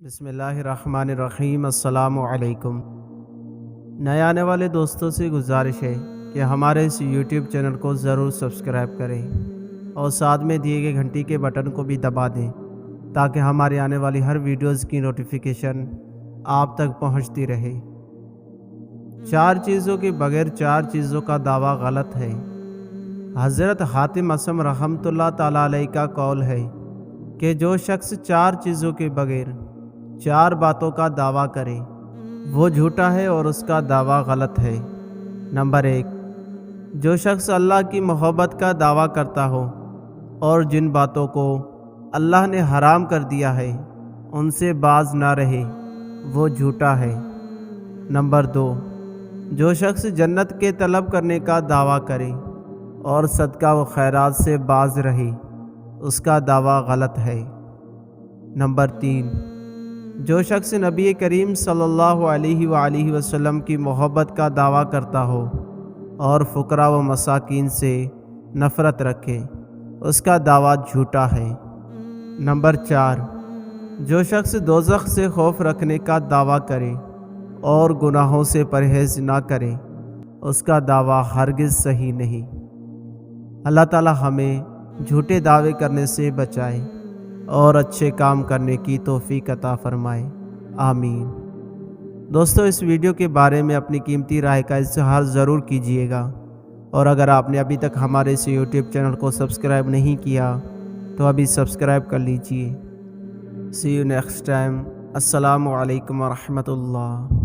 بسم اللہ الرحمن الرحیم۔ السلام علیکم۔ نئے آنے والے دوستوں سے گزارش ہے کہ ہمارے اس یوٹیوب چینل کو ضرور سبسکرائب کریں اور ساتھ میں دیے گئے گھنٹی کے بٹن کو بھی دبا دیں تاکہ ہمارے آنے والی ہر ویڈیوز کی نوٹیفیکیشن آپ تک پہنچتی رہے۔ 4 چیزوں کے بغیر 4 چیزوں کا دعویٰ غلط ہے۔ حضرت حاتم اصم رحمۃ اللہ تعالیٰ علیہ کا قول ہے کہ جو شخص 4 چیزوں کے بغیر 4 باتوں کا دعویٰ کرے وہ جھوٹا ہے اور اس کا دعویٰ غلط ہے۔ نمبر 1، جو شخص اللہ کی محبت کا دعویٰ کرتا ہو اور جن باتوں کو اللہ نے حرام کر دیا ہے ان سے باز نہ رہے وہ جھوٹا ہے۔ نمبر 2، جو شخص جنت کے طلب کرنے کا دعویٰ کرے اور صدقہ و خیرات سے باز رہے اس کا دعویٰ غلط ہے۔ نمبر 3، جو شخص نبی کریم صلی اللہ علیہ وآلہ وسلم کی محبت کا دعویٰ کرتا ہو اور فقراء و مساکین سے نفرت رکھے اس کا دعویٰ جھوٹا ہے۔ نمبر 4، جو شخص دوزخ سے خوف رکھنے کا دعویٰ کرے اور گناہوں سے پرہیز نہ کرے اس کا دعویٰ ہرگز صحیح نہیں۔ اللہ تعالی ہمیں جھوٹے دعوے کرنے سے بچائے اور اچھے کام کرنے کی توفیق عطا فرمائے، آمین۔ دوستو، اس ویڈیو کے بارے میں اپنی قیمتی رائے کا اظہار ضرور کیجیے گا، اور اگر آپ نے ابھی تک ہمارے اس یوٹیوب چینل کو سبسکرائب نہیں کیا تو ابھی سبسکرائب کر لیجیے۔ سی یو نیکسٹ ٹائم۔ السلام علیکم ورحمۃ اللہ۔